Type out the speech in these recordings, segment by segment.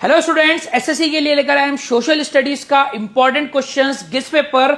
Hello students, SSC के लिए लेकर आए हम सोशल स्टडीज का important questions guest paper.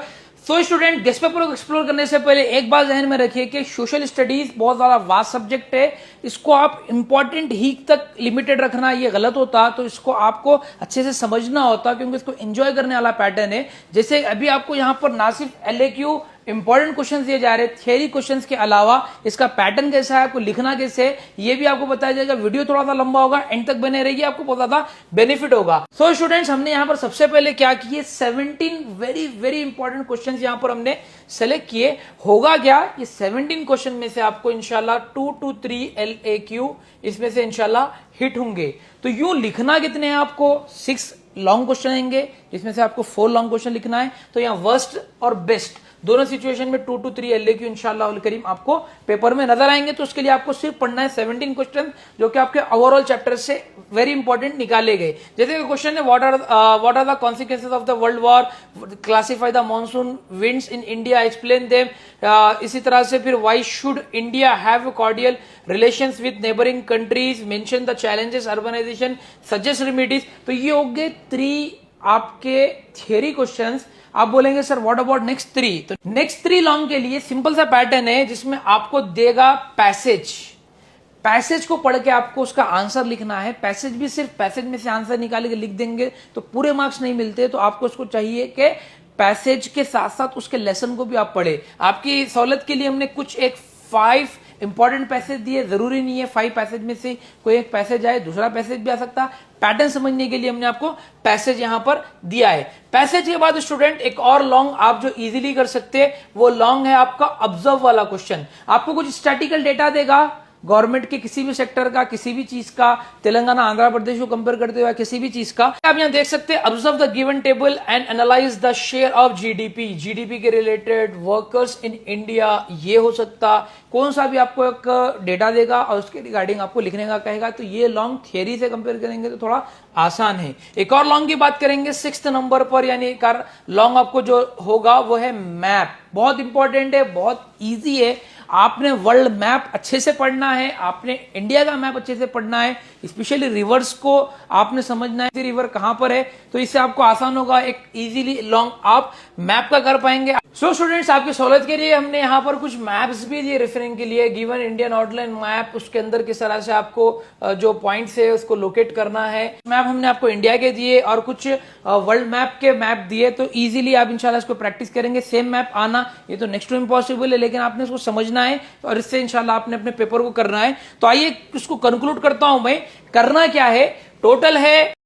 So student, guest paper को एक्सप्लोर करने से पहले एक बात ध्यान में रखिए कि सोशल स्टडीज बहुत ज्यादा वास्ट सब्जेक्ट है। इसको आप इंपॉर्टेंट ही तक लिमिटेड रखना ये गलत होता, तो इसको आपको अच्छे से समझना होता, क्योंकि इसको एंजॉय करने वाला पैटर्न है। जैसे अभी आपको यहाँ पर ना सिर्फ एलएक्यू इंपॉर्टेंट क्वेश्चन दिए जा रहे, थियरी क्वेश्चंस के अलावा इसका पैटर्न कैसा है, आपको लिखना कैसे है, ये भी आपको बताया जाएगा। वीडियो थोड़ा सा लंबा होगा, एंड तक बने रहेगी, आपको बहुत ज्यादा बेनिफिट होगा। सो स्टूडेंट्स, हमने यहाँ पर सबसे पहले क्या किए, 17 वेरी वेरी इंपॉर्टेंट क्वेश्चंस यहाँ पर हमने सेलेक्ट किए। होगा क्या, ये 17 क्वेश्चन में से आपको इंशाल्लाह 2 to 3 LAQ इसमें से इंशाल्लाह हिट होंगे। तो यूं लिखना कितने हैं आपको, 6 लॉन्ग क्वेश्चन आएंगे, जिसमें से आपको 4 लॉन्ग क्वेश्चन लिखना है। तो यहाँ वर्स्ट और बेस्ट दोनों सिचुएशन में 2 to 3 LAQ इंशाल्लाह उल करीम आपको पेपर में नजर आएंगे। तो उसके लिए आपको सिर्फ पढ़ना है 17 क्वेश्चन, जो कि आपके ओवरऑल चैप्टर से वेरी इंपॉर्टेंट निकाले गए। जैसे क्वेश्चन है, what are the consequences of the world war, classify the monsoon winds in India, explain them. इसी तरह से फिर why should India have cordial relations with neighbouring countries, mention the challenges, urbanisation, suggest remedies. तो ये हो गए 3 आपके theory questions. आप बोलेंगे सर व्हाट अबाउट नेक्स्ट 3? तो नेक्स्ट 3 लॉन्ग के लिए सिंपल सा पैटर्न है, जिसमें आपको देगा पैसेज को पढ़ के आपको उसका आंसर लिखना है। पैसेज भी सिर्फ पैसेज में से आंसर निकाल के लिख देंगे तो पूरे मार्क्स नहीं मिलते। तो आपको उसको चाहिए कि पैसेज के साथ साथ उसके लेसन को भी आप पढ़े। आपकी सहूलत के लिए हमने कुछ एक 5 इंपॉर्टेंट पैसेज दिए। जरूरी नहीं है 5 पैसेज में से कोई एक पैसेज आए, दूसरा पैसेज भी आ सकता। पैटर्न समझने के लिए हमने आपको पैसेज यहां पर दिया है। पैसेज के बाद स्टूडेंट एक और लॉन्ग आप जो इजीली कर सकते हैं, वो लॉन्ग है आपका ऑब्जर्व वाला क्वेश्चन। आपको कुछ स्टैटिकल डेटा देगा गवर्नमेंट के किसी भी सेक्टर का, किसी भी चीज का, तेलंगाना आंध्र प्रदेश को कंपेयर करते हुए किसी भी चीज का। आप यहां देख सकते हैं, observe the given table and analyse the share of GDP के रिलेटेड, वर्कर्स इन इंडिया, ये हो सकता। कौन सा भी आपको एक डेटा देगा और उसके रिगार्डिंग आपको लिखने का कहेगा। तो ये लॉन्ग थियरी से कंपेयर करेंगे तो थोड़ा आसान है। एक और लॉन्ग की बात करेंगे 6th नंबर पर, यानी एक और लॉन्ग आपको जो होगा वो है मैप। बहुत इंपॉर्टेंट है, बहुत ईजी है। आपने वर्ल्ड मैप अच्छे से पढ़ना है, आपने इंडिया का मैप अच्छे से पढ़ना है, स्पेशली रिवर्स को आपने समझना है, रिवर कहां पर है। तो इससे आपको आसान होगा, एक इजीली लॉन्ग आप मैप का कर पाएंगे। सो स्टूडेंट्स, आपकी सहूलत के लिए हमने यहां पर कुछ मैप्स भी दिए रेफरेंस के लिए। गिवन इंडियन आउटलाइन मैप, उसके अंदर किस तरह से आपको जो पॉइंट्स है उसको लोकेट करना है। मैप हमने आपको इंडिया के दिए और कुछ वर्ल्ड मैप के मैप दिए। तो इजीली आप इंशाल्लाह इसको प्रैक्टिस करेंगे। सेम मैप आना ये तो नेक्स्ट टू इम्पॉसिबल है, लेकिन आपने इसको समझना है और इससे इंशाल्लाह आपने अपने पेपर को करना है। तो आइए इसको कंक्लूड करता हूं मैं। करना क्या है, टोटल है